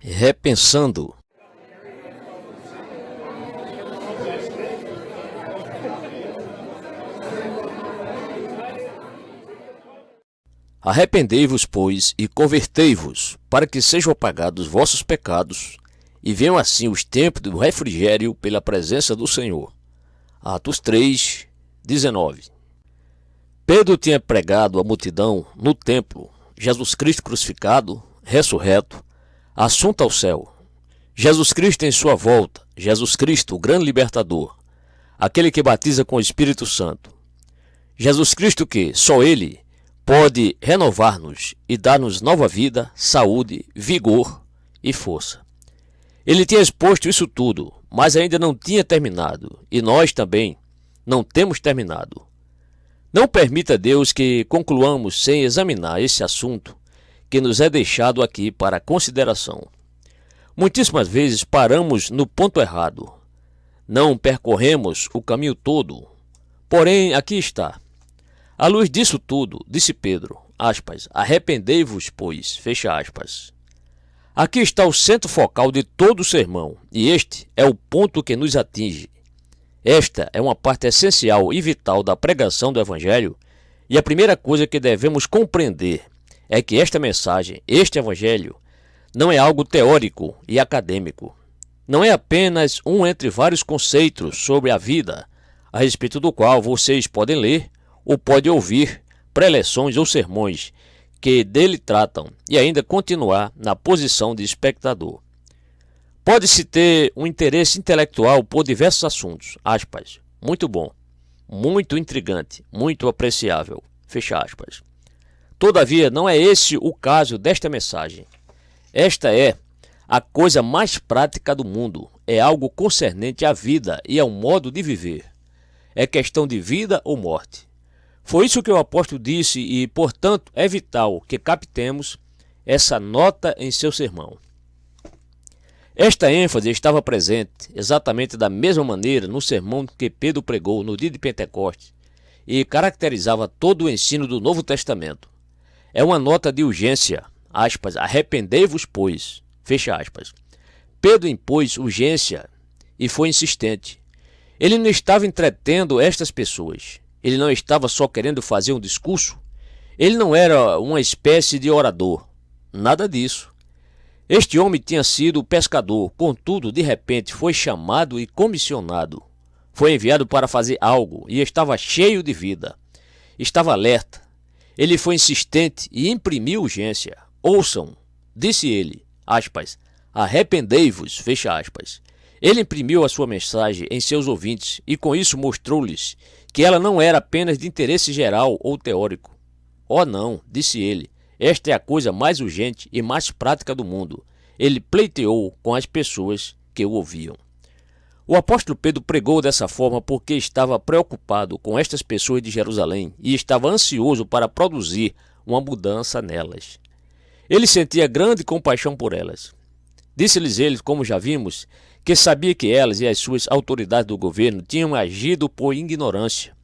Repensando. Arrependei-vos, pois, e convertei-vos, para que sejam apagados vossos pecados, e venham assim os tempos do refrigério pela presença do Senhor. Atos 3, 19. Pedro tinha pregado à multidão no templo Jesus Cristo crucificado, ressurreto, assunto ao céu. Jesus Cristo em sua volta, Jesus Cristo, o grande libertador, aquele que batiza com o Espírito Santo. Jesus Cristo que, só Ele, pode renovar-nos e dar-nos nova vida, saúde, vigor e força. Ele tinha exposto isso tudo, mas ainda não tinha terminado, e nós também não temos terminado. Não permita, Deus, que concluamos sem examinar esse assunto que nos é deixado aqui para consideração. Muitíssimas vezes paramos no ponto errado. Não percorremos o caminho todo. Porém, aqui está. À luz disso tudo, disse Pedro, aspas, arrependei-vos, pois, fecha aspas. Aqui está o centro focal de todo o sermão, e este é o ponto que nos atinge. Esta é uma parte essencial e vital da pregação do Evangelho, e a primeira coisa que devemos compreender é que esta mensagem, este Evangelho, não é algo teórico e acadêmico. Não é apenas um entre vários conceitos sobre a vida, a respeito do qual vocês podem ler ou podem ouvir preleções ou sermões que dele tratam e ainda continuar na posição de espectador. Pode-se ter um interesse intelectual por diversos assuntos, aspas, muito bom, muito intrigante, muito apreciável, fecha aspas. Todavia, não é esse o caso desta mensagem. Esta é a coisa mais prática do mundo, é algo concernente à vida e ao modo de viver. É questão de vida ou morte. Foi isso que o apóstolo disse e, portanto, é vital que captemos essa nota em seu sermão. Esta ênfase estava presente exatamente da mesma maneira no sermão que Pedro pregou no dia de Pentecostes e caracterizava todo o ensino do Novo Testamento. É uma nota de urgência, aspas, arrependei-vos, pois, fecha aspas. Pedro impôs urgência e foi insistente. Ele não estava entretendo estas pessoas. Ele não estava só querendo fazer um discurso. Ele não era uma espécie de orador. Nada disso. Este homem tinha sido pescador, contudo, de repente foi chamado e comissionado. Foi enviado para fazer algo e estava cheio de vida. Estava alerta. Ele foi insistente e imprimiu urgência. Ouçam, disse ele, aspas, arrependei-vos, fecha aspas. Ele imprimiu a sua mensagem em seus ouvintes e com isso mostrou-lhes que ela não era apenas de interesse geral ou teórico. Oh não, disse ele, esta é a coisa mais urgente e mais prática do mundo. Ele pleiteou com as pessoas que o ouviam. O apóstolo Pedro pregou dessa forma porque estava preocupado com estas pessoas de Jerusalém e estava ansioso para produzir uma mudança nelas. Ele sentia grande compaixão por elas. Disse-lhes ele, como já vimos, que sabia que elas e as suas autoridades do governo tinham agido por ignorância.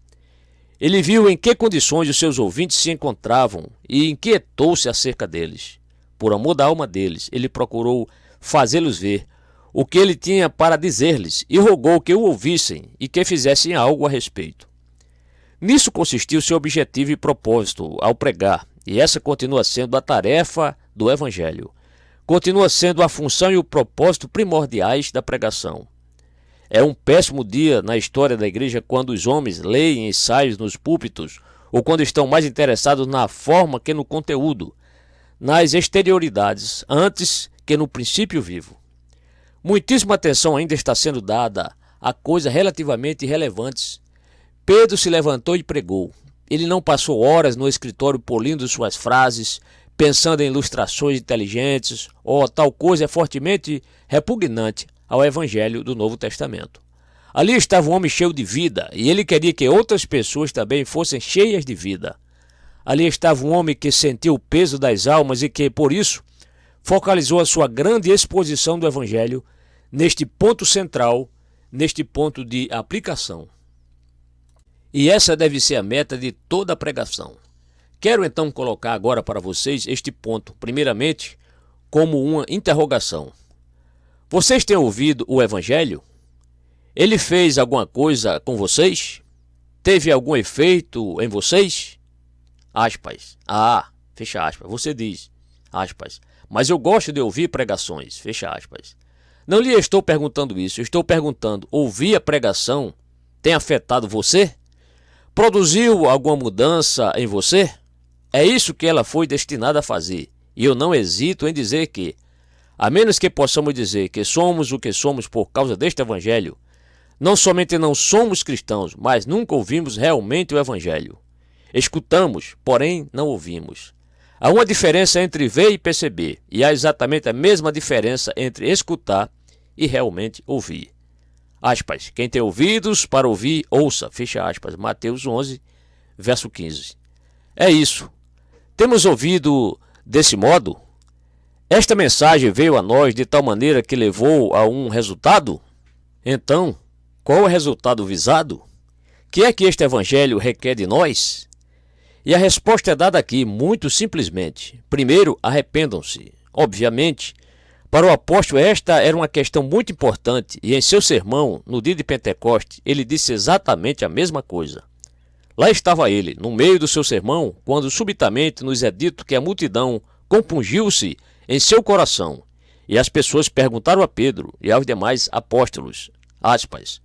Ele viu em que condições os seus ouvintes se encontravam e inquietou-se acerca deles. Por amor da alma deles, ele procurou fazê-los ver o que ele tinha para dizer-lhes e rogou que o ouvissem e que fizessem algo a respeito. Nisso consistiu seu objetivo e propósito ao pregar, e essa continua sendo a tarefa do Evangelho. Continua sendo a função e o propósito primordiais da pregação. É um péssimo dia na história da igreja quando os homens leem ensaios nos púlpitos ou quando estão mais interessados na forma que no conteúdo, nas exterioridades, antes que no princípio vivo. Muitíssima atenção ainda está sendo dada a coisas relativamente irrelevantes. Pedro se levantou e pregou. Ele não passou horas no escritório polindo suas frases, pensando em ilustrações inteligentes, ou tal coisa é fortemente repugnante ao Evangelho do Novo Testamento. Ali estava um homem cheio de vida, e ele queria que outras pessoas também fossem cheias de vida. Ali estava um homem que sentiu o peso das almas e que, por isso, focalizou a sua grande exposição do Evangelho neste ponto central, neste ponto de aplicação. E essa deve ser a meta de toda a pregação. Quero então colocar agora para vocês este ponto. Primeiramente, como uma interrogação. Vocês têm ouvido o Evangelho? Ele fez alguma coisa com vocês? Teve algum efeito em vocês? Aspas. Fecha aspas. Você diz, aspas. Mas eu gosto de ouvir pregações. Fecha aspas. Não lhe estou perguntando isso. Estou perguntando, ouvir a pregação tem afetado você? Produziu alguma mudança em você? É isso que ela foi destinada a fazer. E eu não hesito em dizer que, a menos que possamos dizer que somos o que somos por causa deste Evangelho, não somente não somos cristãos, mas nunca ouvimos realmente o Evangelho. Escutamos, porém não ouvimos. Há uma diferença entre ver e perceber, e há exatamente a mesma diferença entre escutar e realmente ouvir. Aspas. Quem tem ouvidos para ouvir, ouça. Fecha aspas. Mateus 11, verso 15. É isso. Temos ouvido desse modo? Esta mensagem veio a nós de tal maneira que levou a um resultado? Então, qual é o resultado visado? Que é que este Evangelho requer de nós? E a resposta é dada aqui muito simplesmente. Primeiro, arrependam-se. Obviamente, para o apóstolo esta era uma questão muito importante e em seu sermão, no dia de Pentecoste, ele disse exatamente a mesma coisa. Lá estava ele, no meio do seu sermão, quando subitamente nos é dito que a multidão compungiu-se em seu coração e as pessoas perguntaram a Pedro e aos demais apóstolos, aspas,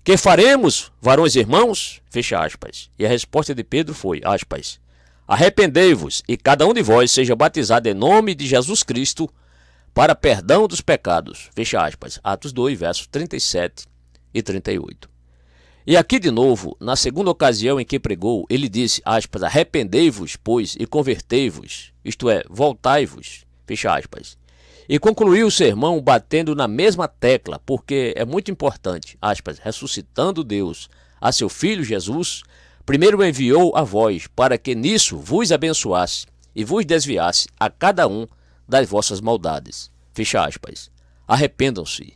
que faremos, varões irmãos? Fecha aspas. E a resposta de Pedro foi, aspas, arrependei-vos e cada um de vós seja batizado em nome de Jesus Cristo para perdão dos pecados. Fecha aspas. Atos 2, versos 37 e 38. E aqui de novo, na segunda ocasião em que pregou, ele disse, aspas, arrependei-vos, pois, e convertei-vos, isto é, voltai-vos. Fecha aspas. E concluiu o sermão batendo na mesma tecla, porque é muito importante, aspas, ressuscitando Deus a seu Filho Jesus, primeiro enviou a vós, para que nisso vos abençoasse e vos desviasse a cada um das vossas maldades. Fecha aspas. Arrependam-se.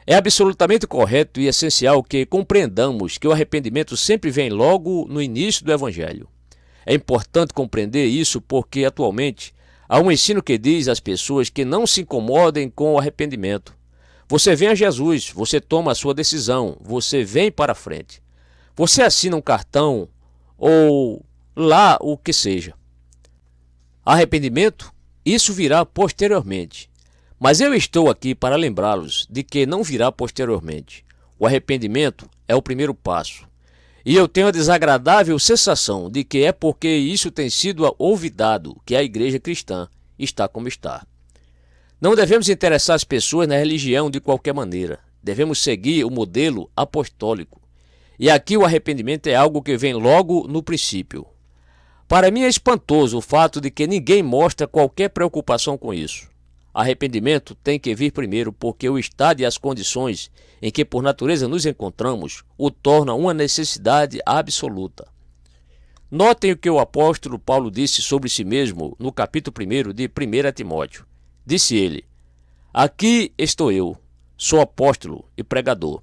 É absolutamente correto e essencial que compreendamos que o arrependimento sempre vem logo no início do Evangelho. É importante compreender isso porque, atualmente, há um ensino que diz às pessoas que não se incomodem com o arrependimento. Você vem a Jesus, você toma a sua decisão, você vem para frente. Você assina um cartão ou lá o que seja. Arrependimento? Isso virá posteriormente. Mas eu estou aqui para lembrá-los de que não virá posteriormente. O arrependimento é o primeiro passo. E eu tenho a desagradável sensação de que é porque isso tem sido olvidado que a igreja cristã está como está. Não devemos interessar as pessoas na religião de qualquer maneira. Devemos seguir o modelo apostólico. E aqui o arrependimento é algo que vem logo no princípio. Para mim é espantoso o fato de que ninguém mostra qualquer preocupação com isso. Arrependimento tem que vir primeiro porque o estado e as condições em que por natureza nos encontramos o tornam uma necessidade absoluta. Notem o que o apóstolo Paulo disse sobre si mesmo no capítulo 1 de 1 Timóteo. Disse ele, aqui estou eu, sou apóstolo e pregador.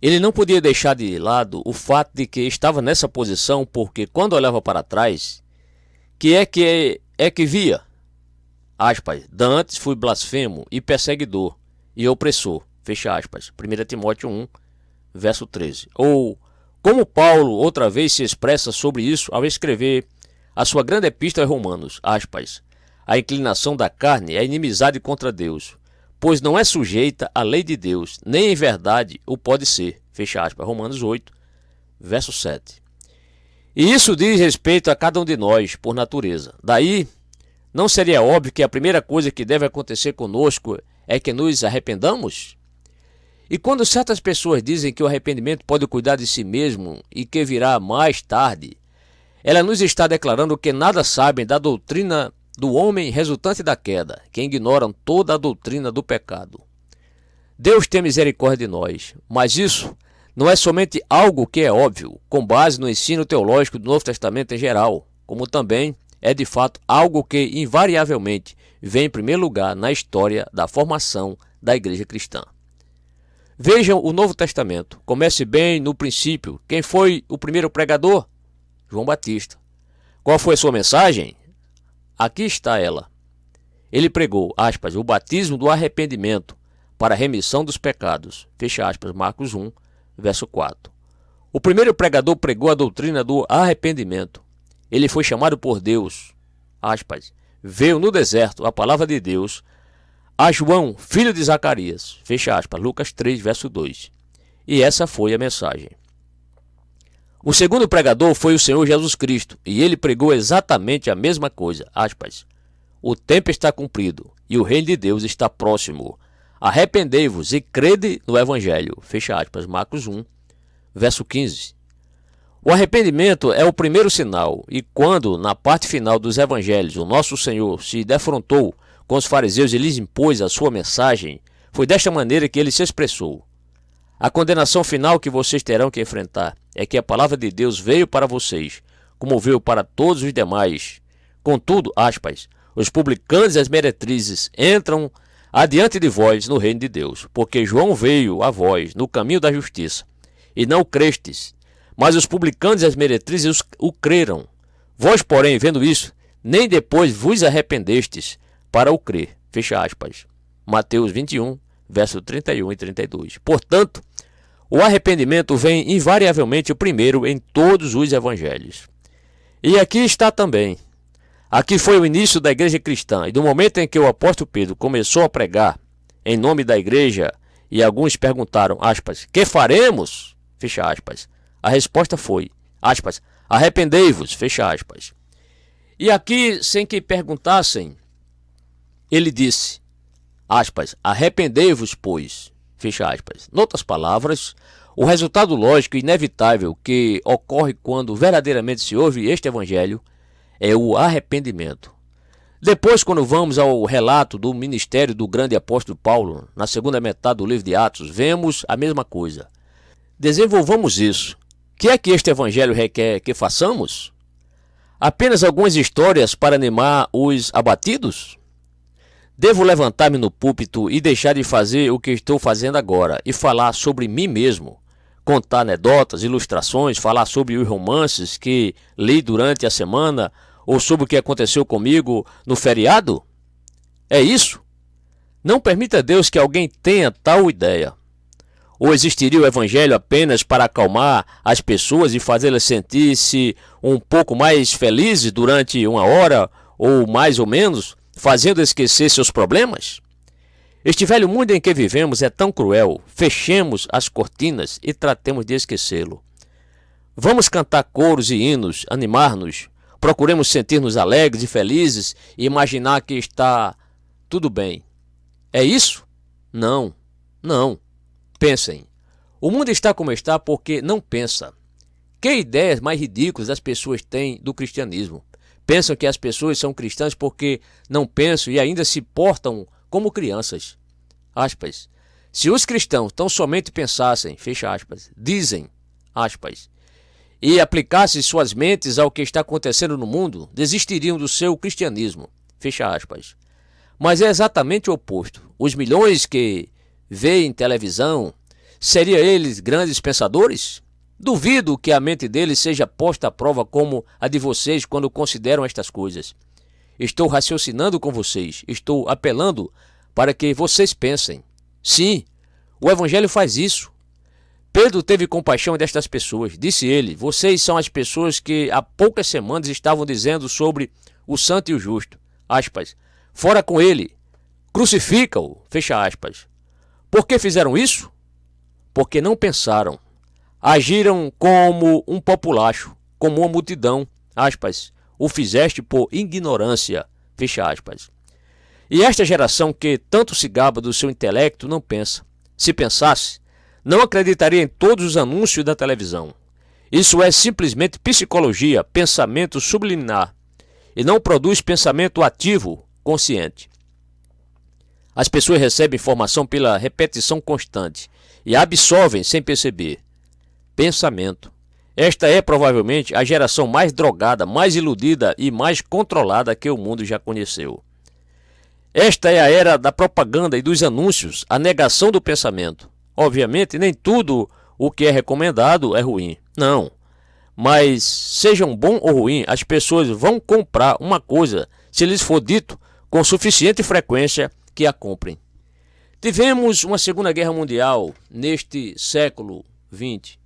Ele não podia deixar de lado o fato de que estava nessa posição porque quando olhava para trás, que via? Aspas, dantes fui blasfemo e perseguidor e opressor, fecha aspas, 1 Timóteo 1, verso 13. Ou, como Paulo outra vez se expressa sobre isso ao escrever a sua grande epístola aos Romanos, aspas, a inclinação da carne é inimizade contra Deus, pois não é sujeita à lei de Deus, nem em verdade o pode ser, fecha aspas, Romanos 8, verso 7. E isso diz respeito a cada um de nós, por natureza. Daí, não seria óbvio que a primeira coisa que deve acontecer conosco é que nos arrependamos? E quando certas pessoas dizem que o arrependimento pode cuidar de si mesmo e que virá mais tarde, ela nos está declarando que nada sabem da doutrina do homem resultante da queda, que ignoram toda a doutrina do pecado. Deus tem misericórdia de nós, mas isso não é somente algo que é óbvio, com base no ensino teológico do Novo Testamento em geral, como também é de fato algo que invariavelmente vem em primeiro lugar na história da formação da igreja cristã. Vejam o Novo Testamento. Comece bem no princípio. Quem foi o primeiro pregador? João Batista. Qual foi a sua mensagem? Aqui está ela. Ele pregou, aspas, o batismo do arrependimento para a remissão dos pecados, fecha aspas, Marcos 1, verso 4. O primeiro pregador pregou a doutrina do arrependimento. Ele foi chamado por Deus, aspas, veio no deserto a palavra de Deus a João, filho de Zacarias, fecha aspas, Lucas 3, verso 2. E essa foi a mensagem. O segundo pregador foi o Senhor Jesus Cristo, e ele pregou exatamente a mesma coisa, aspas, o tempo está cumprido e o reino de Deus está próximo. Arrependei-vos e crede no Evangelho. Fecha aspas, Marcos 1, verso 15. O arrependimento é o primeiro sinal, e quando, na parte final dos Evangelhos, o nosso Senhor se defrontou com os fariseus e lhes impôs a sua mensagem, foi desta maneira que ele se expressou. A condenação final que vocês terão que enfrentar é que a palavra de Deus veio para vocês, como veio para todos os demais. Contudo, aspas, os publicanos e as meretrizes entram adiante de vós no reino de Deus, porque João veio a vós no caminho da justiça, e não crestes, mas os publicanos e as meretrizes o creram. Vós, porém, vendo isso, nem depois vos arrependestes para o crer. Fecha aspas. Mateus 21, verso 31 e 32. Portanto, o arrependimento vem invariavelmente o primeiro em todos os evangelhos. E aqui está também. Aqui foi o início da igreja cristã, e do momento em que o apóstolo Pedro começou a pregar em nome da igreja, e alguns perguntaram, aspas, que faremos? Fecha aspas. A resposta foi, aspas, arrependei-vos, fecha aspas. E aqui, sem que perguntassem, ele disse, aspas, arrependei-vos, pois, fecha aspas. Em outras palavras, o resultado lógico e inevitável que ocorre quando verdadeiramente se ouve este evangelho é o arrependimento. Depois, quando vamos ao relato do ministério do grande apóstolo Paulo, na segunda metade do livro de Atos, vemos a mesma coisa. Desenvolvamos isso. O que é que este evangelho requer que façamos? Apenas algumas histórias para animar os abatidos? Devo levantar-me no púlpito e deixar de fazer o que estou fazendo agora e falar sobre mim mesmo? Contar anedotas, ilustrações, falar sobre os romances que li durante a semana ou sobre o que aconteceu comigo no feriado? É isso? Não permita a Deus que alguém tenha tal ideia. Ou existiria o evangelho apenas para acalmar as pessoas e fazê-las sentir-se um pouco mais felizes durante uma hora ou mais ou menos, fazendo esquecer seus problemas? Este velho mundo em que vivemos é tão cruel. Fechemos as cortinas e tratemos de esquecê-lo. Vamos cantar coros e hinos, animar-nos. Procuremos sentir-nos alegres e felizes e imaginar que está tudo bem. É isso? Não, não. Pensem. O mundo está como está porque não pensa. Que ideias mais ridículas as pessoas têm do cristianismo? Pensam que as pessoas são cristãs porque não pensam e ainda se portam como crianças. Aspas. Se os cristãos tão somente pensassem, fecha aspas, dizem, aspas, e aplicassem suas mentes ao que está acontecendo no mundo, desistiriam do seu cristianismo, fecha aspas. Mas é exatamente o oposto. Os milhões que veem televisão, seriam eles grandes pensadores? Duvido que a mente deles seja posta à prova como a de vocês quando consideram estas coisas. Estou raciocinando com vocês, estou apelando para que vocês pensem. Sim, o Evangelho faz isso. Pedro teve compaixão destas pessoas. Disse ele, vocês são as pessoas que há poucas semanas estavam dizendo sobre o santo e o justo. Aspas. Fora com ele. Crucifica-o. Fecha aspas. Por que fizeram isso? Porque não pensaram. Agiram como um populacho, como uma multidão. Aspas. O fizeste por ignorância. Fecha aspas. E esta geração que tanto se gaba do seu intelecto não pensa. Se pensasse, não acreditaria em todos os anúncios da televisão. Isso é simplesmente psicologia, pensamento subliminar, e não produz pensamento ativo, consciente. As pessoas recebem informação pela repetição constante e absorvem sem perceber. Pensamento. Esta é provavelmente a geração mais drogada, mais iludida e mais controlada que o mundo já conheceu. Esta é a era da propaganda e dos anúncios, a negação do pensamento. Obviamente, nem tudo o que é recomendado é ruim. Não. Mas, sejam bom ou ruim, as pessoas vão comprar uma coisa se lhes for dito com suficiente frequência que a comprem. Tivemos uma Segunda Guerra Mundial neste século XX,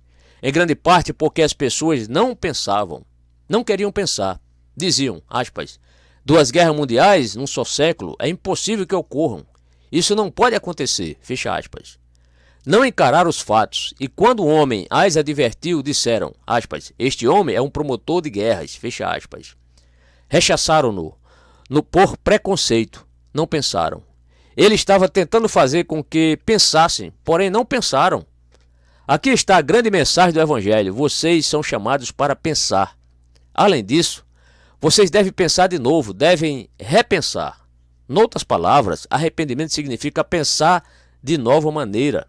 em grande parte porque as pessoas não pensavam, não queriam pensar. Diziam, aspas, 2 guerras mundiais num só século é impossível que ocorram. Isso não pode acontecer, fecha aspas. Não encararam os fatos, e quando o homem as advertiu, disseram, aspas, este homem é um promotor de guerras, fecha aspas. Rechaçaram-no por preconceito, não pensaram. Ele estava tentando fazer com que pensassem, porém não pensaram. Aqui está a grande mensagem do Evangelho. Vocês são chamados para pensar. Além disso, vocês devem pensar de novo, devem repensar. Noutras palavras, arrependimento significa pensar de nova maneira.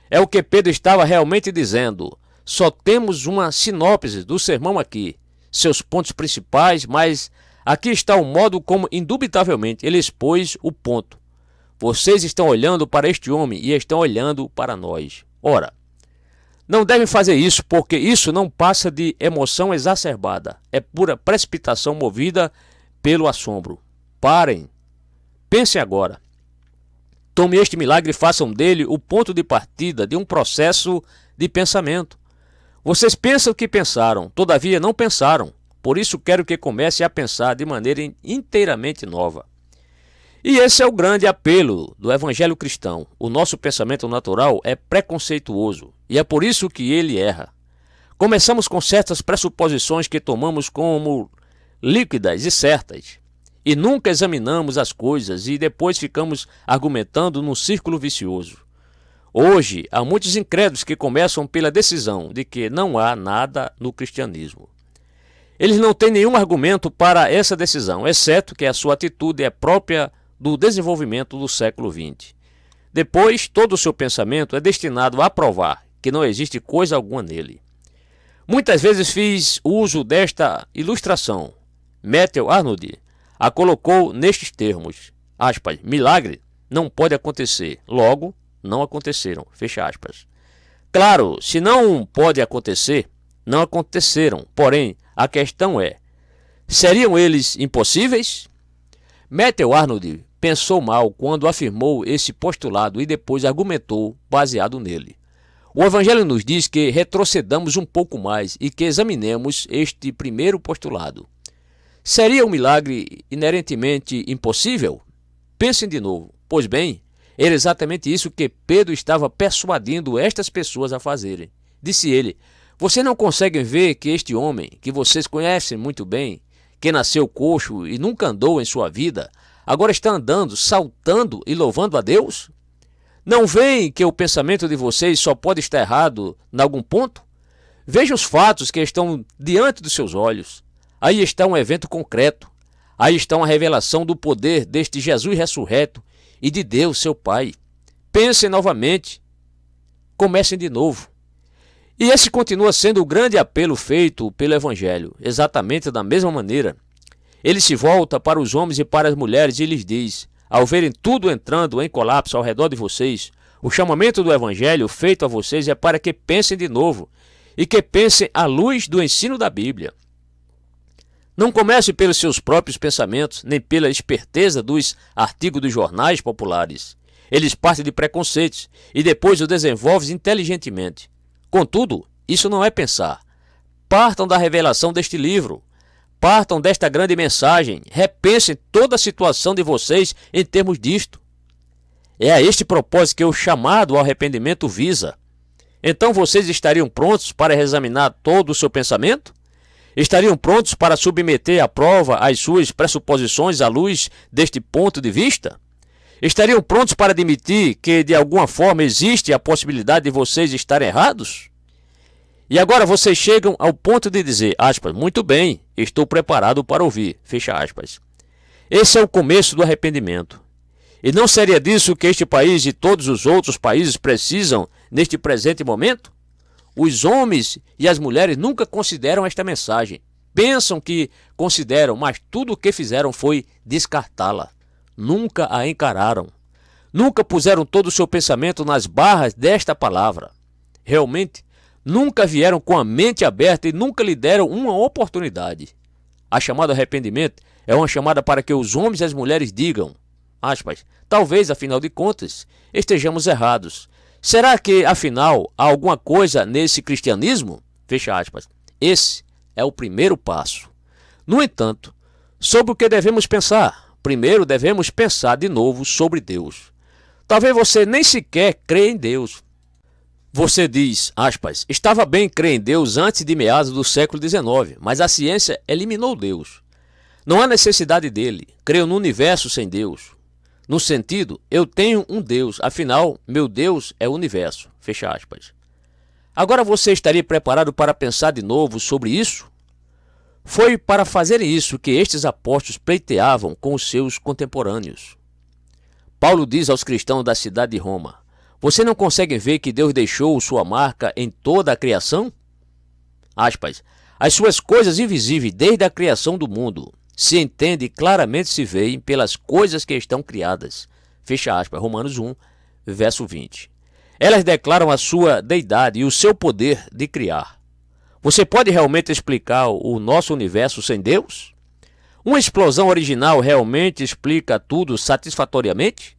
É o que Pedro estava realmente dizendo. Só temos uma sinopse do sermão aqui, seus pontos principais, mas aqui está o modo como, indubitavelmente, ele expôs o ponto. Vocês estão olhando para este homem e estão olhando para nós. Ora, não devem fazer isso, porque isso não passa de emoção exacerbada. É pura precipitação movida pelo assombro. Parem. Pensem agora. Tomem este milagre e façam dele o ponto de partida de um processo de pensamento. Vocês pensam que pensaram, todavia não pensaram. Por isso quero que comecem a pensar de maneira inteiramente nova. E esse é o grande apelo do evangelho cristão. O nosso pensamento natural é preconceituoso e é por isso que ele erra. Começamos com certas pressuposições que tomamos como líquidas e certas e nunca examinamos as coisas e depois ficamos argumentando num círculo vicioso. Hoje, há muitos incrédulos que começam pela decisão de que não há nada no cristianismo. Eles não têm nenhum argumento para essa decisão, exceto que a sua atitude é própria do desenvolvimento do século XX. Depois, todo o seu pensamento é destinado a provar que não existe coisa alguma nele. Muitas vezes fiz uso desta ilustração. Matthew Arnold a colocou nestes termos, aspas, milagre não pode acontecer, logo não aconteceram, fecha aspas. Claro, se não pode acontecer, não aconteceram, porém, a questão é, seriam eles impossíveis? Matthew Arnold pensou mal quando afirmou esse postulado e depois argumentou baseado nele. O Evangelho nos diz que retrocedamos um pouco mais e que examinemos este primeiro postulado. Seria um milagre inerentemente impossível? Pensem de novo. Pois bem, era exatamente isso que Pedro estava persuadindo estas pessoas a fazerem. Disse ele, vocês não conseguem ver que este homem, que vocês conhecem muito bem, que nasceu coxo e nunca andou em sua vida, agora está andando, saltando e louvando a Deus? Não veem que o pensamento de vocês só pode estar errado em algum ponto? Vejam os fatos que estão diante dos seus olhos. Aí está um evento concreto. Aí está uma revelação do poder deste Jesus ressurreto e de Deus, seu Pai. Pensem novamente. Comecem de novo. E esse continua sendo o grande apelo feito pelo Evangelho, exatamente da mesma maneira. Ele se volta para os homens e para as mulheres e lhes diz, ao verem tudo entrando em colapso ao redor de vocês, o chamamento do Evangelho feito a vocês é para que pensem de novo e que pensem à luz do ensino da Bíblia. Não comece pelos seus próprios pensamentos, nem pela esperteza dos artigos dos jornais populares. Eles partem de preconceitos e depois o desenvolvem inteligentemente. Contudo, isso não é pensar. Partam da revelação deste livro. Partam desta grande mensagem. Repensem toda a situação de vocês em termos disto. É a este propósito que o chamado ao arrependimento visa. Então vocês estariam prontos para reexaminar todo o seu pensamento? Estariam prontos para submeter à prova as suas pressuposições à luz deste ponto de vista? Estariam prontos para admitir que de alguma forma existe a possibilidade de vocês estarem errados? E agora vocês chegam ao ponto de dizer, aspas, muito bem, estou preparado para ouvir, fecha aspas. Esse é o começo do arrependimento. E não seria disso que este país e todos os outros países precisam neste presente momento? Os homens e as mulheres nunca consideram esta mensagem. Pensam que consideram, mas tudo o que fizeram foi descartá-la. Nunca a encararam. Nunca puseram todo o seu pensamento nas barras desta palavra. Realmente, nunca vieram com a mente aberta e nunca lhe deram uma oportunidade. A chamada arrependimento É uma chamada para que os homens e as mulheres digam, aspas, talvez, afinal de contas, estejamos errados. Será que, afinal, há alguma coisa nesse cristianismo? Fecha aspas. Esse é o primeiro passo. No entanto, sobre o que devemos pensar? Primeiro devemos pensar de novo sobre Deus. Talvez você nem sequer crê em Deus. Você diz, aspas, estava bem crer em Deus antes de meados do século XIX, mas a ciência eliminou Deus. Não há necessidade dele. Creio no universo sem Deus. No sentido, eu tenho um Deus, afinal, meu Deus é o universo. Fecha aspas. Agora você estaria preparado para pensar de novo sobre isso? Foi para fazer isso que estes apóstolos pleiteavam com os seus contemporâneos. Paulo diz aos cristãos da cidade de Roma, você não consegue ver que Deus deixou sua marca em toda a criação? Aspas, as suas coisas invisíveis desde a criação do mundo se entende e claramente se veem pelas coisas que estão criadas. Fecha aspas, Romanos 1, verso 20. Elas declaram a sua deidade e o seu poder de criar. Você pode realmente explicar o nosso universo sem Deus? Uma explosão original realmente explica tudo satisfatoriamente?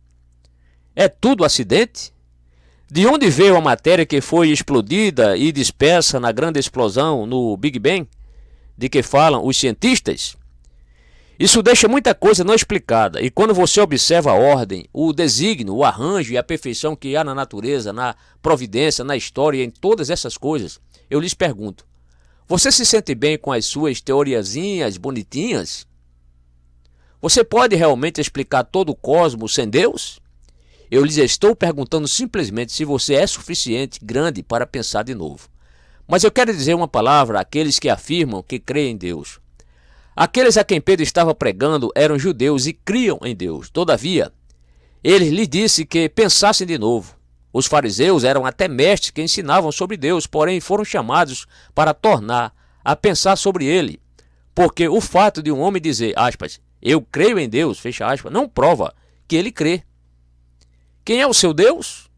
É tudo acidente? De onde veio a matéria que foi explodida e dispersa na grande explosão no Big Bang, de que falam os cientistas? Isso deixa muita coisa não explicada, e quando você observa a ordem, o desígnio, o arranjo e a perfeição que há na natureza, na providência, na história e em todas essas coisas, eu lhes pergunto, você se sente bem com as suas teoriazinhas bonitinhas? Você pode realmente explicar todo o cosmos sem Deus? Eu lhes estou perguntando simplesmente se você é suficiente grande para pensar de novo. Mas eu quero dizer uma palavra àqueles que afirmam que creem em Deus. Aqueles a quem Pedro estava pregando eram judeus e criam em Deus. Todavia, ele lhes disse que pensassem de novo. Os fariseus eram até mestres que ensinavam sobre Deus, porém foram chamados para tornar a pensar sobre ele. Porque o fato de um homem dizer, aspas, eu creio em Deus, fecha aspas, não prova que ele crê. Quem é o seu Deus?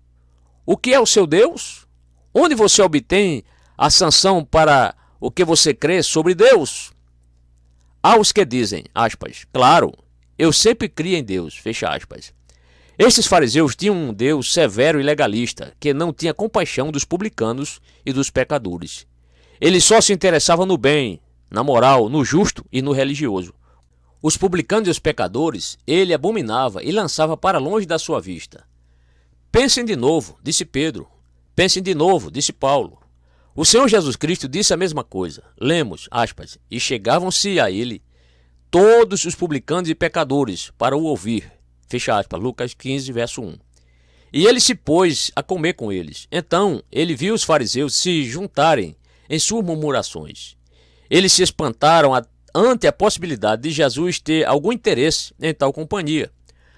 O que é o seu Deus? Onde você obtém a sanção para o que você crê sobre Deus? Há os que dizem, aspas, claro, eu sempre criei em Deus, fecha aspas. Estes fariseus tinham um Deus severo e legalista, que não tinha compaixão dos publicanos e dos pecadores. Ele só se interessava no bem, na moral, no justo e no religioso. Os publicanos e os pecadores ele abominava e lançava para longe da sua vista. Pensem de novo, disse Pedro. Pensem de novo, disse Paulo. O Senhor Jesus Cristo disse a mesma coisa. Lemos, aspas, e chegavam-se a ele todos os publicanos e pecadores para o ouvir. Fecha aspas, Lucas 15, verso 1. E ele se pôs a comer com eles. Então ele viu os fariseus se juntarem em suas murmurações. Eles se espantaram ante a possibilidade de Jesus ter algum interesse em tal companhia.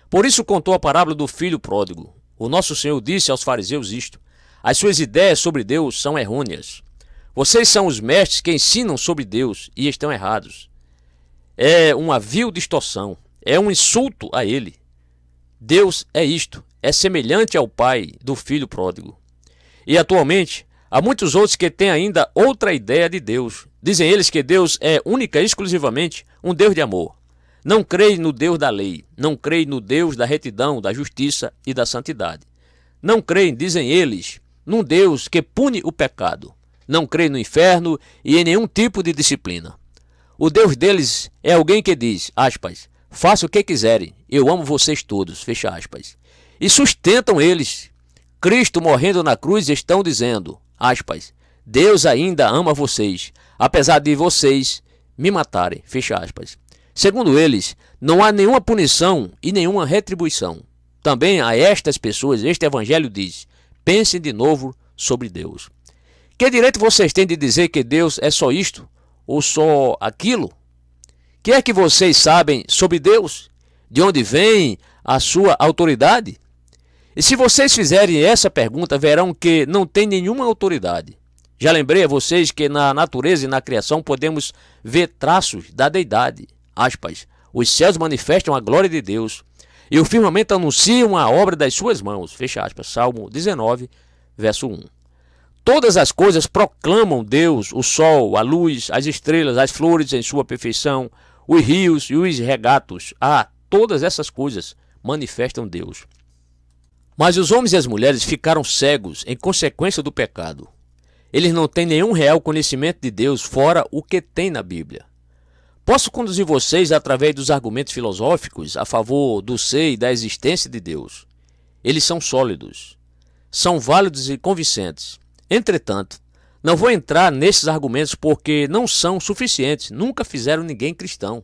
Por isso contou a parábola do filho pródigo. O nosso Senhor disse aos fariseus isto: as suas ideias sobre Deus são errôneas. Vocês são os mestres que ensinam sobre Deus e estão errados. É uma vil distorção, é um insulto a Ele. Deus é isto, é semelhante ao pai do filho pródigo. E atualmente, há muitos outros que têm ainda outra ideia de Deus. Dizem eles que Deus é única e exclusivamente um Deus de amor. Não creem no Deus da lei, não creem no Deus da retidão, da justiça e da santidade. Não creem, dizem eles, num Deus que pune o pecado. Não creem no inferno e em nenhum tipo de disciplina. O Deus deles é alguém que diz, aspas, faça o que quiserem, eu amo vocês todos, fecha aspas. E sustentam eles. Cristo morrendo na cruz estão dizendo, aspas, Deus ainda ama vocês, apesar de vocês me matarem, fecha aspas. Segundo eles, não há nenhuma punição e nenhuma retribuição. Também a estas pessoas, este evangelho diz, pensem de novo sobre Deus. Que direito vocês têm de dizer que Deus é só isto ou só aquilo? Que é que vocês sabem sobre Deus? De onde vem a sua autoridade? E se vocês fizerem essa pergunta, verão que não tem nenhuma autoridade. Já lembrei a vocês que na natureza e na criação podemos ver traços da deidade. Aspas, os céus manifestam a glória de Deus e o firmamento anuncia a obra das suas mãos. Fecha aspas, Salmo 19, verso 1. Todas as coisas proclamam Deus, o sol, a luz, as estrelas, as flores em sua perfeição, os rios e os regatos. Todas essas coisas manifestam Deus. Mas os homens e as mulheres ficaram cegos em consequência do pecado. Eles não têm nenhum real conhecimento de Deus fora o que tem na Bíblia. Posso conduzir vocês através dos argumentos filosóficos a favor do ser e da existência de Deus. Eles são sólidos, são válidos e convincentes. Entretanto, não vou entrar nesses argumentos porque não são suficientes, nunca fizeram ninguém cristão.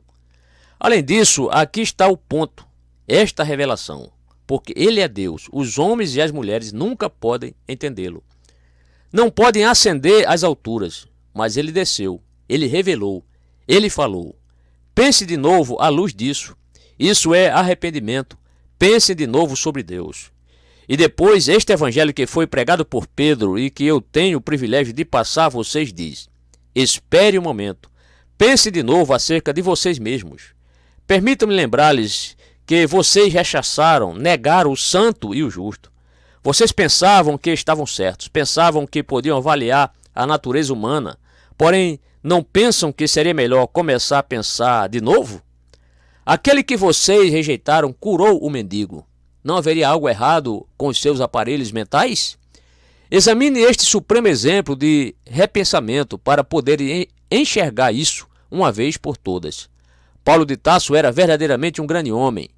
Além disso, aqui está o ponto, esta revelação, porque Ele é Deus, os homens e as mulheres nunca podem entendê-lo. Não podem ascender às alturas, mas Ele desceu, Ele revelou, Ele falou. Pense de novo à luz disso, isso é arrependimento, pense de novo sobre Deus. E depois, este evangelho que foi pregado por Pedro e que eu tenho o privilégio de passar a vocês diz: espere um momento, pense de novo acerca de vocês mesmos. Permitam-me lembrar-lhes que vocês rechaçaram, negaram o santo e o justo. Vocês pensavam que estavam certos, pensavam que podiam avaliar a natureza humana, porém não pensam que seria melhor começar a pensar de novo? Aquele que vocês rejeitaram curou o mendigo. Não haveria algo errado com os seus aparelhos mentais? Examine este supremo exemplo de repensamento para poder enxergar isso uma vez por todas. Paulo de Tarso era verdadeiramente um grande homem.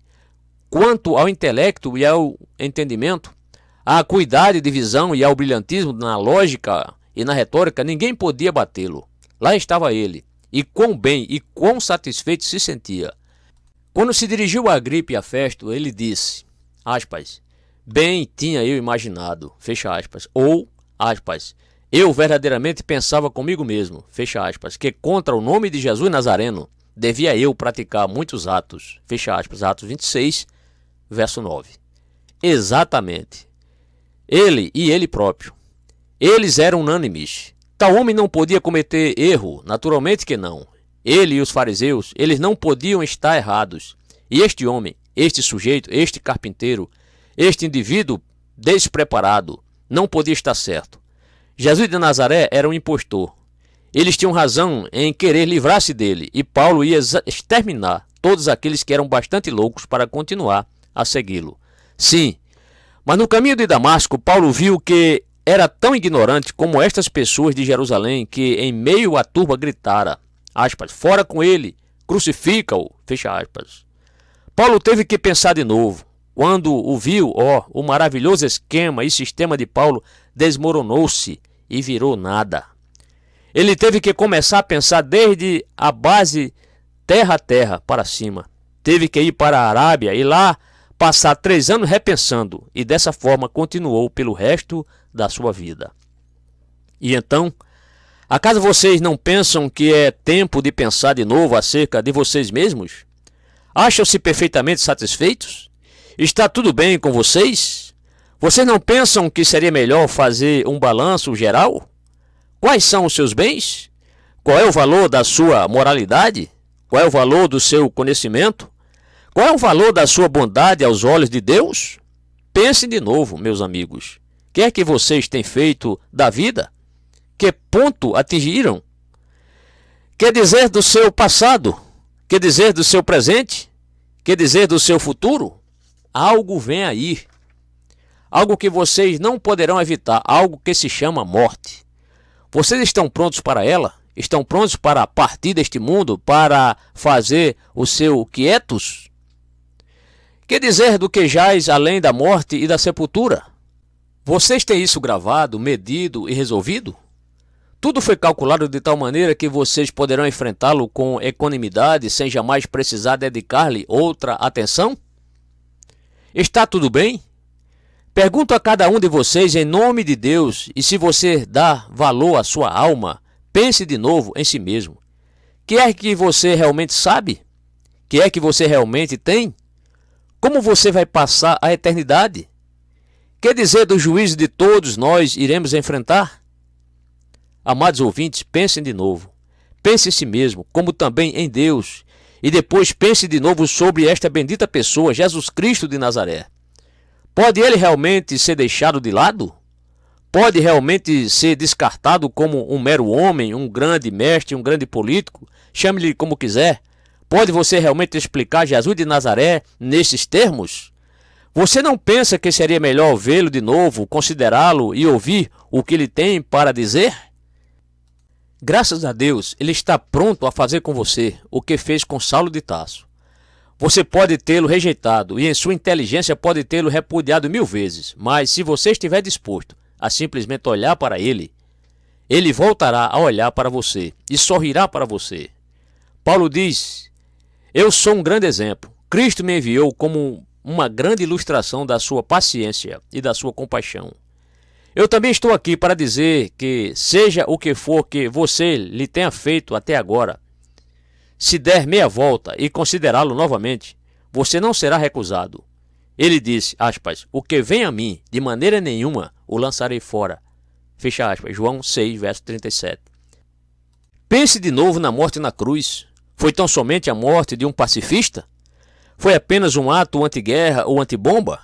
Quanto ao intelecto e ao entendimento, à acuidade de visão e ao brilhantismo na lógica e na retórica, ninguém podia batê-lo. Lá estava ele, e quão bem e quão satisfeito se sentia. Quando se dirigiu a Agripa e a Festo, ele disse, aspas, bem tinha eu imaginado, fecha aspas, ou, aspas, eu verdadeiramente pensava comigo mesmo, fecha aspas, que contra o nome de Jesus Nazareno devia eu praticar muitos atos, fecha aspas, Atos 26, verso 9. Exatamente. Ele e ele próprio. Eles eram unânimes. Tal homem não podia cometer erro, naturalmente que não. Ele e os fariseus, eles não podiam estar errados. E este homem, este sujeito, este carpinteiro, este indivíduo despreparado, não podia estar certo. Jesus de Nazaré era um impostor. Eles tinham razão em querer livrar-se dele, e Paulo ia exterminar todos aqueles que eram bastante loucos para continuar a segui-lo. Sim, mas no caminho de Damasco, Paulo viu que era tão ignorante como estas pessoas de Jerusalém que, em meio à turba, gritara, aspas, fora com ele, crucifica-o, fecha aspas. Paulo teve que pensar de novo. Quando o viu, o maravilhoso esquema e sistema de Paulo desmoronou-se e virou nada. Ele teve que começar a pensar desde a base terra a terra para cima. Teve que ir para a Arábia e lá passar 3 anos repensando e dessa forma continuou pelo resto da sua vida. E então, acaso vocês não pensam que é tempo de pensar de novo acerca de vocês mesmos? Acham-se perfeitamente satisfeitos? Está tudo bem com vocês? Vocês não pensam que seria melhor fazer um balanço geral? Quais são os seus bens? Qual é o valor da sua moralidade? Qual é o valor do seu conhecimento? Qual é o valor da sua bondade aos olhos de Deus? Pensem de novo, meus amigos. O que é que vocês têm feito da vida? Que ponto atingiram? Que dizer do seu passado? Que dizer do seu presente? Que dizer do seu futuro? Algo vem aí. Algo que vocês não poderão evitar. Algo que se chama morte. Vocês estão prontos para ela? Estão prontos para partir deste mundo? Para fazer o seu quietus? Que dizer do que jaz além da morte e da sepultura? Vocês têm isso gravado, medido e resolvido? Tudo foi calculado de tal maneira que vocês poderão enfrentá-lo com equanimidade sem jamais precisar dedicar-lhe outra atenção? Está tudo bem? Pergunto a cada um de vocês em nome de Deus, e se você dá valor à sua alma, pense de novo em si mesmo. Que é que você realmente sabe? Que é que você realmente tem? Como você vai passar a eternidade? Que dizer do juízo de todos nós iremos enfrentar? Amados ouvintes, pensem de novo. Pense em si mesmo, como também em Deus. E depois pense de novo sobre esta bendita pessoa, Jesus Cristo de Nazaré. Pode ele realmente ser deixado de lado? Pode realmente ser descartado como um mero homem, um grande mestre, um grande político? Chame-lhe como quiser. Pode você realmente explicar Jesus de Nazaré nesses termos? Você não pensa que seria melhor vê-lo de novo, considerá-lo e ouvir o que ele tem para dizer? Graças a Deus, ele está pronto a fazer com você o que fez com Saulo de Tarso. Você pode tê-lo rejeitado e em sua inteligência pode tê-lo repudiado 1000 vezes, mas se você estiver disposto a simplesmente olhar para ele, ele voltará a olhar para você e sorrirá para você. Paulo diz: eu sou um grande exemplo. Cristo me enviou como uma grande ilustração da sua paciência e da sua compaixão. Eu também estou aqui para dizer que, seja o que for que você lhe tenha feito até agora, se der meia volta e considerá-lo novamente, você não será recusado. Ele disse, aspas, o que vem a mim, de maneira nenhuma o lançarei fora. Fecha aspas, João 6, verso 37. Pense de novo na morte na cruz. Foi tão somente a morte de um pacifista? Foi apenas um ato anti-guerra ou anti-bomba?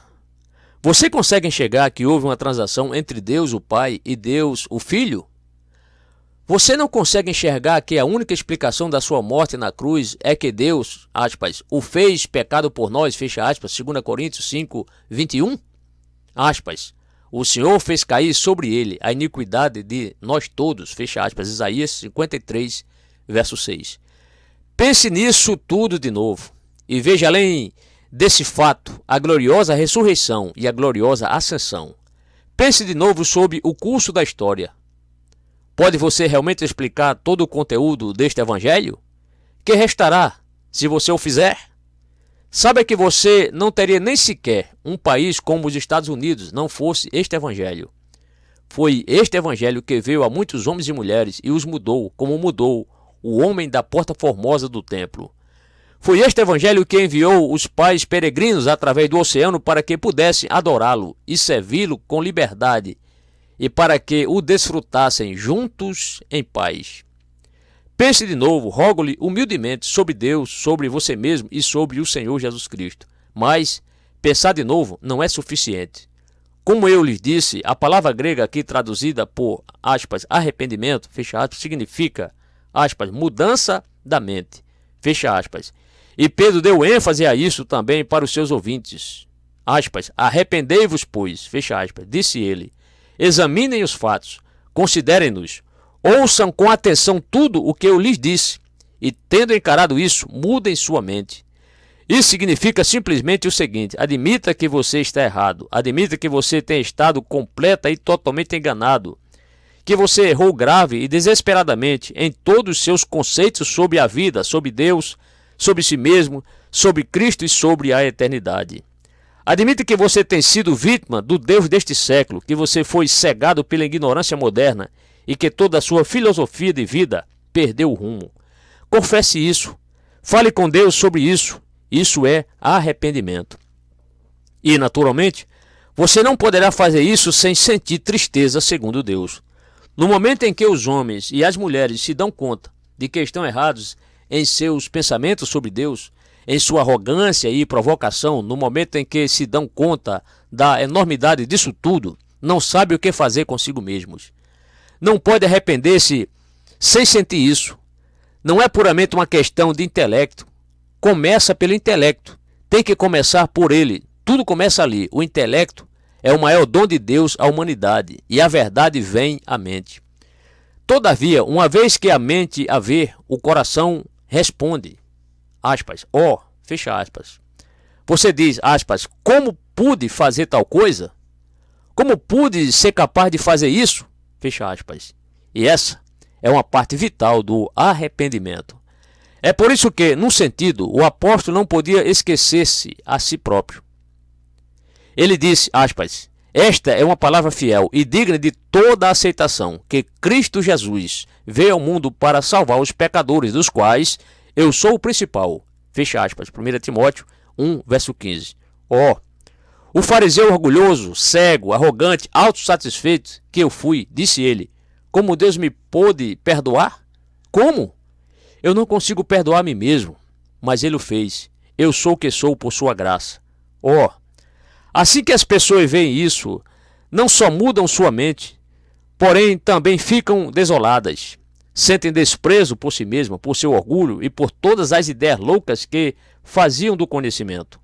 Você consegue enxergar que houve uma transação entre Deus o Pai e Deus o Filho? Você não consegue enxergar que a única explicação da sua morte na cruz é que Deus, aspas, o fez pecado por nós, fecha aspas, 2 Coríntios 5, 21? Aspas, o Senhor fez cair sobre ele a iniquidade de nós todos, fecha aspas, Isaías 53, verso 6. Pense nisso tudo de novo e veja além desse fato a gloriosa ressurreição e a gloriosa ascensão. Pense de novo sobre o curso da história. Pode você realmente explicar todo o conteúdo deste evangelho? Que restará se você o fizer? Saiba que você não teria nem sequer um país como os Estados Unidos não fosse este evangelho. Foi este evangelho que veio a muitos homens e mulheres e os mudou, como mudou o homem da porta formosa do templo. Foi este evangelho que enviou os pais peregrinos através do oceano para que pudessem adorá-lo e servi-lo com liberdade e para que o desfrutassem juntos em paz. Pense de novo, rogo-lhe humildemente sobre Deus, sobre você mesmo e sobre o Senhor Jesus Cristo. Mas pensar de novo não é suficiente. Como eu lhes disse, a palavra grega aqui traduzida por, aspas, arrependimento, fecha aspas, significa, aspas, mudança da mente, fecha aspas. E Pedro deu ênfase a isso também para os seus ouvintes. Aspas, arrependei-vos, pois, fecha aspas, disse ele. Examinem os fatos, considerem-nos, ouçam com atenção tudo o que eu lhes disse, e tendo encarado isso, mudem sua mente. Isso significa simplesmente o seguinte: admita que você está errado, admita que você tem estado completa e totalmente enganado, que você errou grave e desesperadamente em todos os seus conceitos sobre a vida, sobre Deus, sobre si mesmo, sobre Cristo e sobre a eternidade. Admite que você tem sido vítima do Deus deste século, que você foi cegado pela ignorância moderna e que toda a sua filosofia de vida perdeu o rumo. Confesse isso. Fale com Deus sobre isso. Isso é arrependimento. E, naturalmente, você não poderá fazer isso sem sentir tristeza segundo Deus. No momento em que os homens e as mulheres se dão conta de que estão errados em seus pensamentos sobre Deus, em sua arrogância e provocação, no momento em que se dão conta da enormidade disso tudo, não sabe o que fazer consigo mesmos. Não pode arrepender-se sem sentir isso. Não é puramente uma questão de intelecto. Começa pelo intelecto. Tem que começar por ele. Tudo começa ali. O intelecto é o maior dom de Deus à humanidade e a verdade vem à mente. Todavia, uma vez que a mente a vê, o coração responde. Aspas, fecha aspas. Você diz, aspas, como pude fazer tal coisa? Como pude ser capaz de fazer isso? Fecha aspas. E essa é uma parte vital do arrependimento. É por isso que, num sentido, o apóstolo não podia esquecer-se a si próprio. Ele disse, aspas, esta é uma palavra fiel e digna de toda a aceitação, que Cristo Jesus veio ao mundo para salvar os pecadores, dos quais eu sou o principal. Fecha aspas. 1 Timóteo 1, verso 15. O fariseu orgulhoso, cego, arrogante, autossatisfeito que eu fui, disse ele, como Deus me pôde perdoar? Como? Eu não consigo perdoar a mim mesmo, mas ele o fez. Eu sou o que sou por sua graça. Assim que as pessoas veem isso, não só mudam sua mente, porém também ficam desoladas. sentem desprezo por si mesma, por seu orgulho e por todas as ideias loucas que faziam do conhecimento.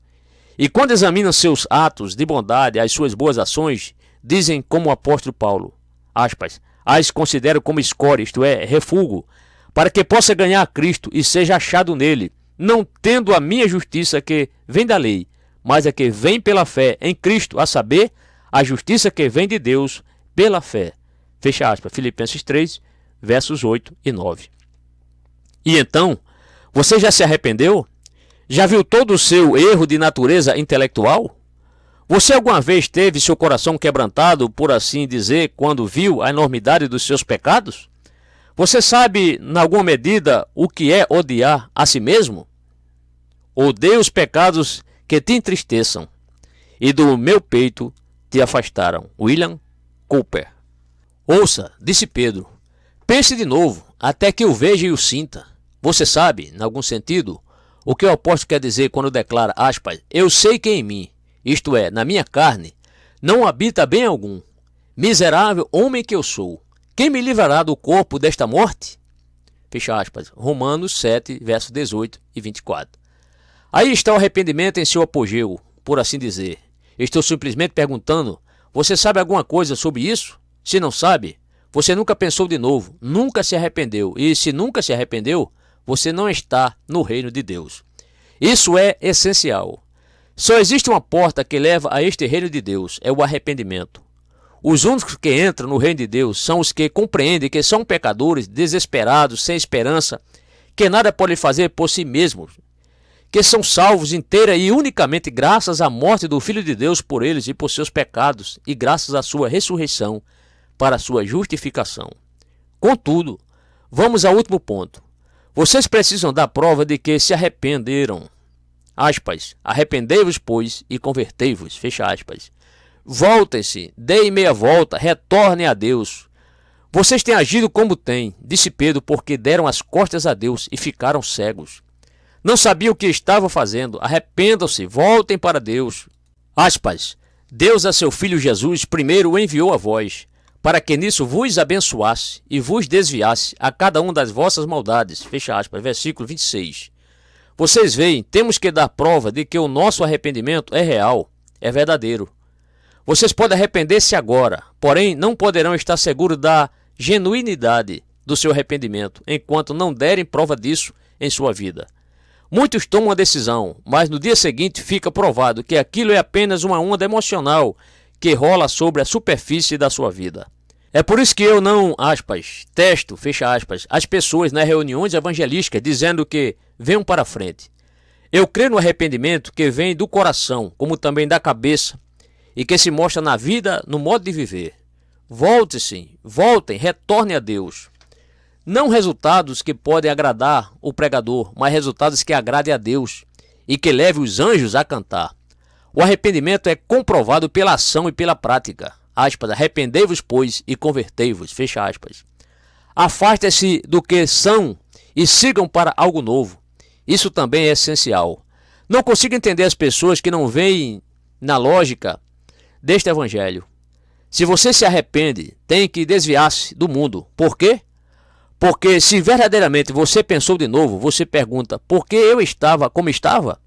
E quando examinam seus atos de bondade, as suas boas ações, dizem como o apóstolo Paulo, aspas, as considero como escória, isto é, refúgio, para que possa ganhar a Cristo e seja achado nele, não tendo a minha justiça que vem da lei, mas a que vem pela fé em Cristo, a saber, a justiça que vem de Deus pela fé. Fecha aspas, Filipenses 3, versos 8 e 9. E então, você já se arrependeu? Já viu todo o seu erro de natureza intelectual? Você alguma vez teve seu coração quebrantado, por assim dizer, quando viu a enormidade dos seus pecados? Você sabe, em alguma medida, o que é odiar a si mesmo? Odeie os pecados que te entristeçam, e do meu peito te afastaram. William Cowper. Ouça, disse Pedro, pense de novo, até que eu veja e o sinta. Você sabe, em algum sentido, o que o apóstolo quer dizer quando declara, aspas, eu sei que em mim, isto é, na minha carne, não habita bem algum. Miserável homem que eu sou, quem me livrará do corpo desta morte? Fecha aspas, Romanos 7, versos 18 e 24. Aí está o arrependimento em seu apogeu, por assim dizer. Estou simplesmente perguntando, você sabe alguma coisa sobre isso? Se não sabe, você nunca pensou de novo, nunca se arrependeu. E se nunca se arrependeu, você não está no reino de Deus. Isso é essencial. Só existe uma porta que leva a este reino de Deus, é o arrependimento. Os únicos que entram no reino de Deus são os que compreendem que são pecadores, desesperados, sem esperança, que nada podem fazer por si mesmos, que são salvos inteira e unicamente graças à morte do Filho de Deus por eles e por seus pecados, e graças à sua ressurreição para a sua justificação. Contudo, vamos ao último ponto. Vocês precisam dar prova de que se arrependeram. Aspas, arrependei-vos, pois, e convertei-vos. Fecha aspas. Voltem-se, deem meia volta, retornem a Deus. Vocês têm agido como têm, disse Pedro, porque deram as costas a Deus e ficaram cegos. Não sabiam o que estavam fazendo. Arrependam-se, voltem para Deus. Aspas, Deus a seu Filho Jesus primeiro o enviou a vós, para que nisso vos abençoasse e vos desviasse a cada um das vossas maldades. Fecha aspas, versículo 26. Vocês veem, temos que dar prova de que o nosso arrependimento é real, é verdadeiro. Vocês podem arrepender-se agora, porém não poderão estar seguros da genuinidade do seu arrependimento, enquanto não derem prova disso em sua vida. Muitos tomam a decisão, mas no dia seguinte fica provado que aquilo é apenas uma onda emocional que rola sobre a superfície da sua vida. É por isso que eu não, aspas, testo, fecha aspas, as pessoas nas reuniões evangelísticas dizendo que venham para frente. Eu creio no arrependimento que vem do coração, como também da cabeça, e que se mostra na vida, no modo de viver. Voltem, retornem a Deus. Não resultados que podem agradar o pregador, mas resultados que agradem a Deus e que levem os anjos a cantar. O arrependimento é comprovado pela ação e pela prática. Aspas, arrependei-vos, pois, e convertei-vos. Fecha aspas. Afastem-se do que são e sigam para algo novo. Isso também é essencial. Não consigo entender as pessoas que não veem na lógica deste evangelho. Se você se arrepende, tem que desviar-se do mundo. Por quê? Porque se verdadeiramente você pensou de novo, você pergunta, por que eu estava como estava?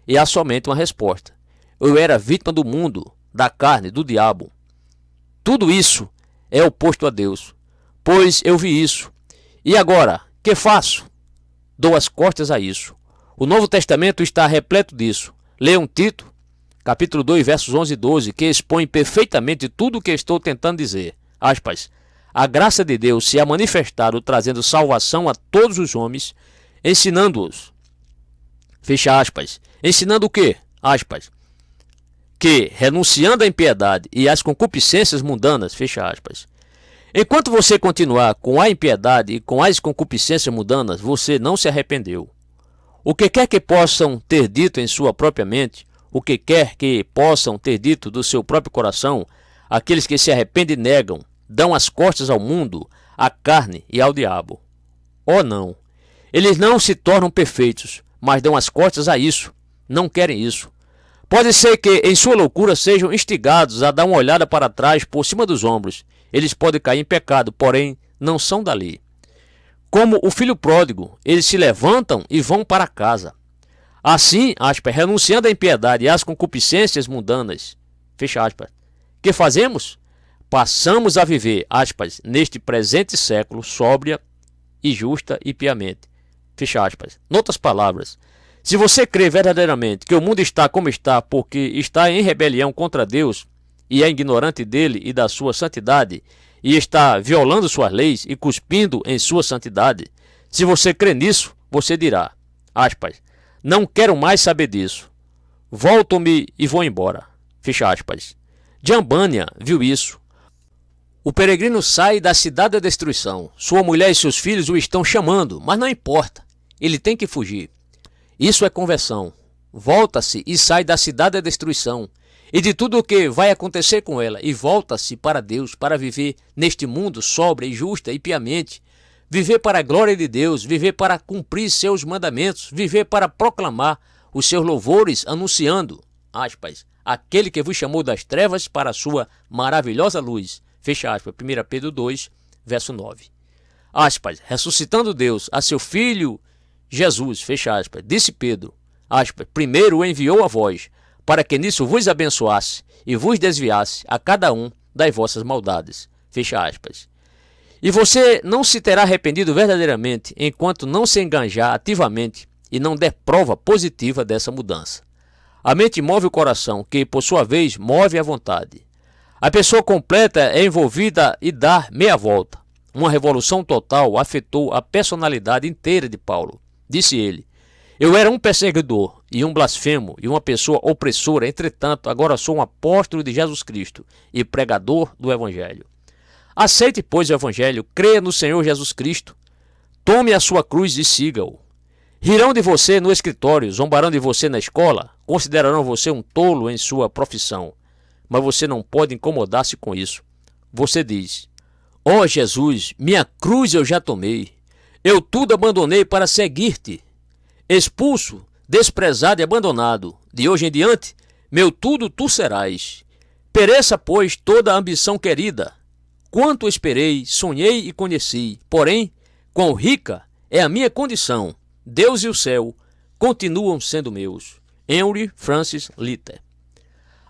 E há somente uma resposta. Eu era vítima do mundo, da carne, do diabo. Tudo isso é oposto a Deus, pois eu vi isso. E agora, que faço? Dou as costas a isso. O Novo Testamento está repleto disso. Leiam Tito, capítulo 2, versos 11 e 12, que expõe perfeitamente tudo o que estou tentando dizer. Aspas, a graça de Deus se ha manifestado trazendo salvação a todos os homens, ensinando-os. Fecha aspas. Ensinando o quê? Aspas. Que, renunciando à impiedade e às concupiscências mundanas, fecha aspas. Enquanto você continuar com a impiedade e com as concupiscências mundanas, você não se arrependeu. O que quer que possam ter dito em sua própria mente, o que quer que possam ter dito do seu próprio coração, aqueles que se arrependem e negam, dão as costas ao mundo, à carne e ao diabo. Oh não! Eles não se tornam perfeitos, mas dão as costas a isso, não querem isso. Pode ser que em sua loucura sejam instigados a dar uma olhada para trás por cima dos ombros. Eles podem cair em pecado, porém não são dali. Como o filho pródigo, eles se levantam e vão para casa. Assim, aspas, renunciando à impiedade e às concupiscências mundanas, fecha aspas, que fazemos? Passamos a viver, aspas, neste presente século, sóbria e justa e piamente, fecha aspas. Noutras palavras, se você crê verdadeiramente que o mundo está como está porque está em rebelião contra Deus e é ignorante dele e da sua santidade, e está violando suas leis e cuspindo em sua santidade, se você crê nisso, você dirá, aspas, não quero mais saber disso, volto-me e vou embora, fecha aspas. Jambânia viu isso. O peregrino sai da cidade da destruição, sua mulher e seus filhos o estão chamando, mas não importa, ele tem que fugir. Isso é conversão. Volta-se e sai da cidade da destruição e de tudo o que vai acontecer com ela e volta-se para Deus para viver neste mundo sóbria e justa e piamente, viver para a glória de Deus, viver para cumprir seus mandamentos, viver para proclamar os seus louvores anunciando, aspas, aquele que vos chamou das trevas para a sua maravilhosa luz, fecha aspas, 1 Pedro 2, verso 9. Aspas, ressuscitando Deus a seu Filho Jesus, fecha aspas, disse Pedro, aspas, primeiro o enviou a vós, para que nisso vos abençoasse e vos desviasse a cada um das vossas maldades, fecha aspas. E você não se terá arrependido verdadeiramente enquanto não se enganjar ativamente e não der prova positiva dessa mudança. A mente move o coração, que por sua vez move a vontade. A pessoa completa é envolvida e dá meia volta. Uma revolução total afetou a personalidade inteira de Paulo. Disse ele, eu era um perseguidor e um blasfemo e uma pessoa opressora, entretanto agora sou um apóstolo de Jesus Cristo e pregador do Evangelho. Aceite, pois, o Evangelho, creia no Senhor Jesus Cristo, tome a sua cruz e siga-o. Rirão de você no escritório, zombarão de você na escola, considerarão você um tolo em sua profissão, mas você não pode incomodar-se com isso. Você diz, ó Jesus, minha cruz eu já tomei, eu tudo abandonei para seguir-te. Expulso, desprezado e abandonado, de hoje em diante, meu tudo tu serás. Pereça, pois, toda a ambição querida. Quanto esperei, sonhei e conheci, porém, quão rica é a minha condição. Deus e o céu continuam sendo meus. Henry Francis Luther.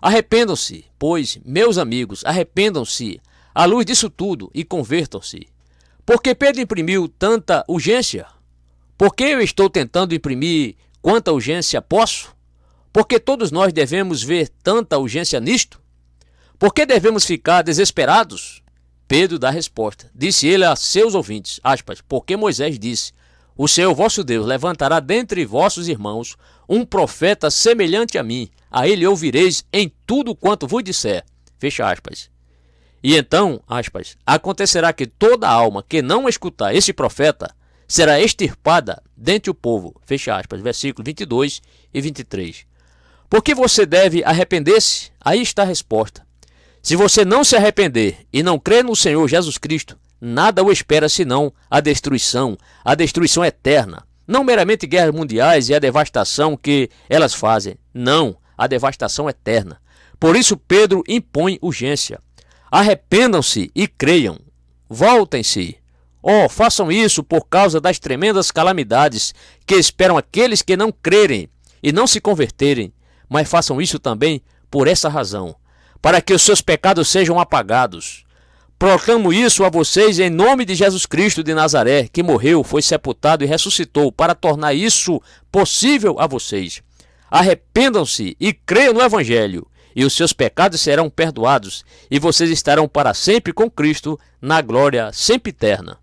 Arrependam-se, pois, meus amigos, arrependam-se à luz disso tudo e convertam-se. Por que Pedro imprimiu tanta urgência? Por que eu estou tentando imprimir quanta urgência posso? Por que todos nós devemos ver tanta urgência nisto? Por que devemos ficar desesperados? Pedro dá a resposta. Disse ele a seus ouvintes, aspas, porque Moisés disse, o Senhor vosso Deus levantará dentre vossos irmãos um profeta semelhante a mim, a ele ouvireis em tudo quanto vos disser, fecha aspas. E então, aspas, acontecerá que toda alma que não escutar esse profeta será extirpada dentre o povo, fecha aspas, versículos 22 e 23. Por que você deve arrepender-se? Aí está a resposta. Se você não se arrepender e não crer no Senhor Jesus Cristo, nada o espera senão a destruição eterna. Não meramente guerras mundiais e a devastação que elas fazem. Não, a devastação eterna. Por isso Pedro impõe urgência. Arrependam-se e creiam. Voltem-se. Façam isso por causa das tremendas calamidades que esperam aqueles que não crerem e não se converterem. Mas façam isso também por essa razão, para que os seus pecados sejam apagados. Proclamo isso a vocês em nome de Jesus Cristo de Nazaré, que morreu, foi sepultado e ressuscitou, para tornar isso possível a vocês. Arrependam-se e creiam no Evangelho, e os seus pecados serão perdoados, e vocês estarão para sempre com Cristo na glória sempre eterna.